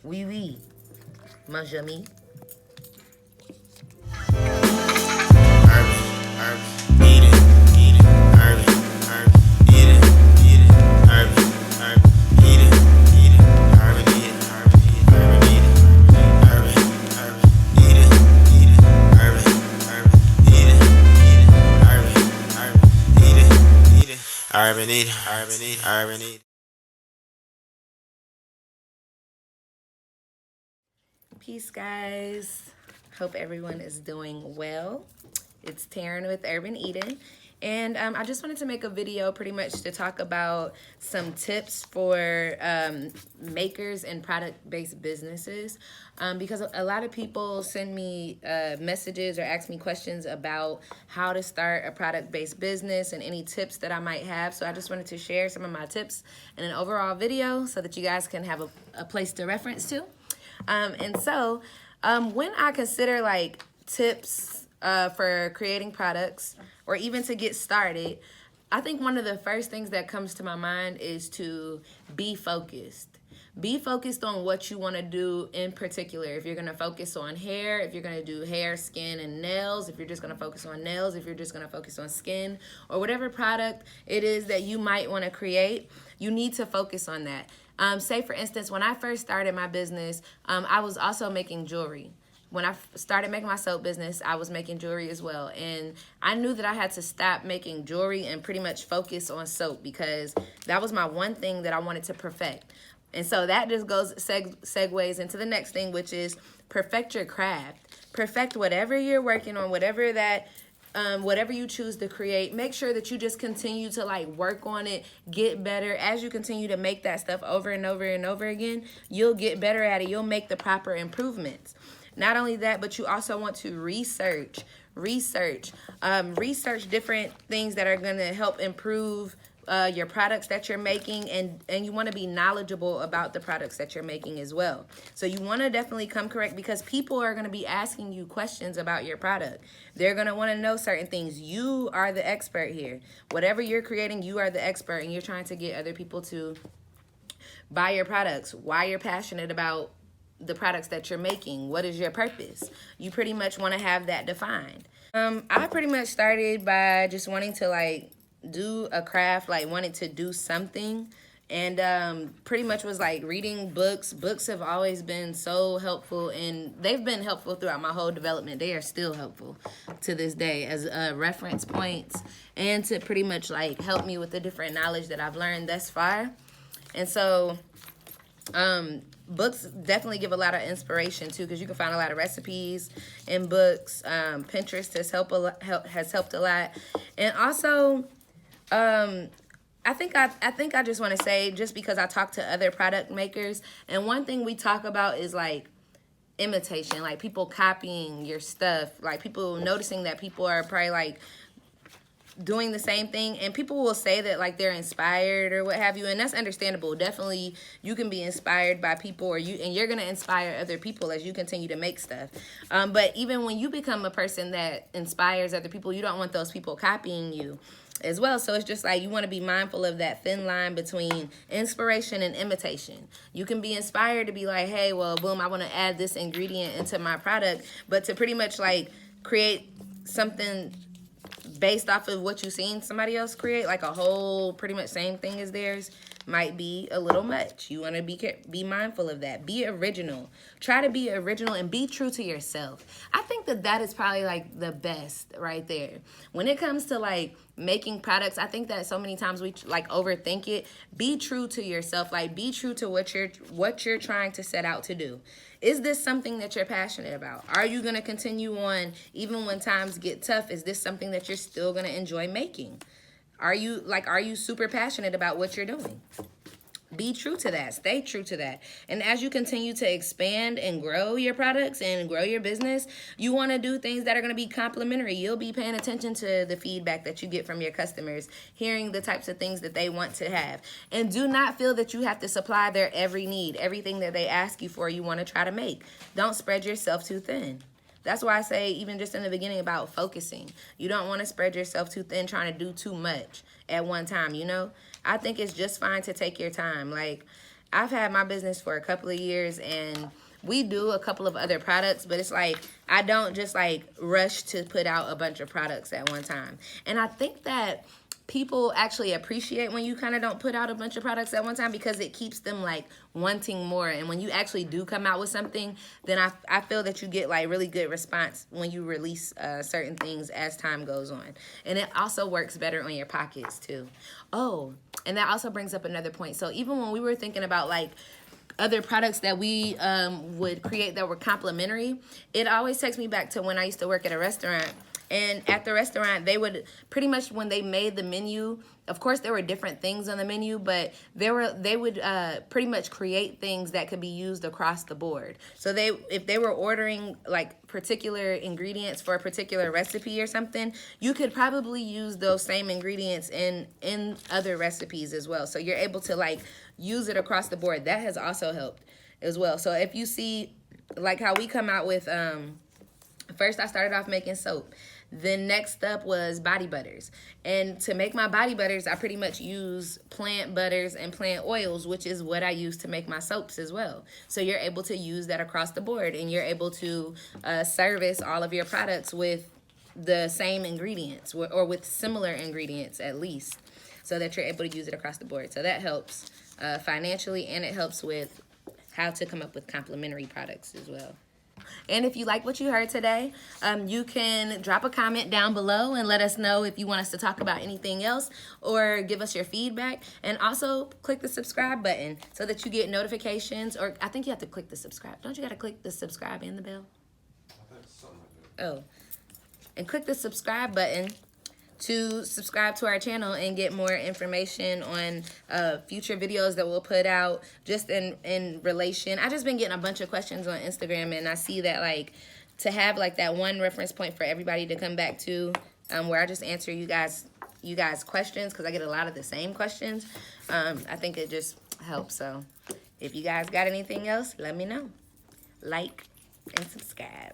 Oui, oui, mon ami. Urban. Peace, guys. Hope everyone is doing well. It's Taryn with Urban Eden. And I just wanted to make a video pretty much to talk about some tips for makers and product based businesses. Because a lot of people send me messages or ask me questions about how to start a product based business and any tips that I might have. So I just wanted to share some of my tips in an overall video so that you guys can have a place to reference to. When I consider like tips for creating products or even to get started, I think one of the first things that comes to my mind is to be focused. Be focused on what you want to do in particular. If you're going to focus on hair, if you're going to do hair, skin, and nails, if you're just going to focus on nails, if you're just going to focus on skin, or whatever product it is that you might want to create, you need to focus on that. Say, for instance, when I first started my business, I was also making jewelry. When I started making my soap business, I was making jewelry as well. And I knew that I had to stop making jewelry and pretty much focus on soap because that was my one thing that I wanted to perfect. And so that just segues into the next thing, which is perfect your craft. Perfect whatever you're working on, whatever you choose to create. Make sure that you just continue to like work on it, get better. As you continue to make that stuff over and over and over again, you'll get better at it. You'll make the proper improvements. Not only that, but you also want to research different things that are going to help improve your products that you're making, and you want to be knowledgeable about the products that you're making as well. So you want to definitely come correct because people are going to be asking you questions about your product. They're going to want to know certain things. You are the expert here. Whatever you're creating, you are the expert, and you're trying to get other people to buy your products. Why you're passionate about the products that you're making. What is your purpose? You pretty much want to have that defined. I pretty much started by just wanting to like do a craft, like wanted to do something, and pretty much was like reading books. Books have always been so helpful, and they've been helpful throughout my whole development. They are still helpful to this day as reference points and to pretty much like help me with the different knowledge that I've learned thus far. And so books definitely give a lot of inspiration too, because you can find a lot of recipes in books. Pinterest has helped a lot, and also I think I just want to say, just because I talk to other product makers, and one thing we talk about is like imitation, like people copying your stuff, like people noticing that people are probably like doing the same thing, and people will say that like they're inspired or what have you, and that's understandable. Definitely you can be inspired by people, or you're gonna inspire other people as you continue to make stuff, but even when you become a person that inspires other people, you don't want those people copying you as well. So it's just like you want to be mindful of that thin line between inspiration and imitation. You can be inspired to be like, hey, well, boom, I want to add this ingredient into my product, but to pretty much like create something based off of what you've seen somebody else create, like a whole pretty much same thing as theirs, might be a little much. You want to be mindful of that. Be original. Try to be original and be true to yourself. I think that is probably like the best right there. When it comes to like making products, I think that so many times we like overthink it. Be true to yourself. Like be true to what you're trying to set out to do. Is this something that you're passionate about? Are you going to continue on even when times get tough? Is this something that you're still going to enjoy making? Are you super passionate about what you're doing? Be true to that. Stay true to that. And as you continue to expand and grow your products and grow your business, you want to do things that are going to be complimentary. You'll be paying attention to the feedback that you get from your customers, hearing the types of things that they want to have. And do not feel that you have to supply their every need. Everything that they ask you for, you want to try to make. Don't spread yourself too thin. That's why I say, even just in the beginning, about focusing. You don't want to spread yourself too thin trying to do too much at one time, you know? I think it's just fine to take your time. Like, I've had my business for a couple of years, and we do a couple of other products, but it's like I don't just like rush to put out a bunch of products at one time. And I think that people actually appreciate when you kind of don't put out a bunch of products at one time, because it keeps them like wanting more. And when you actually do come out with something, then I feel that you get like really good response when you release certain things as time goes on. And it also works better on your pockets too. Oh, and that also brings up another point. So even when we were thinking about like other products that we would create that were complimentary, it always takes me back to when I used to work at a restaurant. And at the restaurant, they would pretty much, when they made the menu, of course there were different things on the menu, but they would pretty much create things that could be used across the board. So if they were ordering like particular ingredients for a particular recipe or something, you could probably use those same ingredients in other recipes as well. So you're able to like use it across the board. That has also helped as well. So if you see like how we come out with, first I started off making soap. Then next up was body butters. And to make my body butters, I pretty much use plant butters and plant oils, which is what I use to make my soaps as well. So you're able to use that across the board, and you're able to service all of your products with the same ingredients, or with similar ingredients at least, so that you're able to use it across the board. So that helps financially, and it helps with how to come up with complementary products as well. And if you like what you heard today, you can drop a comment down below and let us know if you want us to talk about anything else, or give us your feedback. And also click the subscribe button so that you get notifications. Or I think you have to click the subscribe. Don't you got to click the subscribe and the bell? I think something like that. Oh. And click the subscribe button to subscribe to our channel and get more information on future videos that we'll put out, just in relation. I just been getting a bunch of questions on Instagram, and I see that like to have like that one reference point for everybody to come back to, where I just answer you guys questions, because I get a lot of the same questions. I think it just helps. So if you guys got anything else, let me know. Like and subscribe.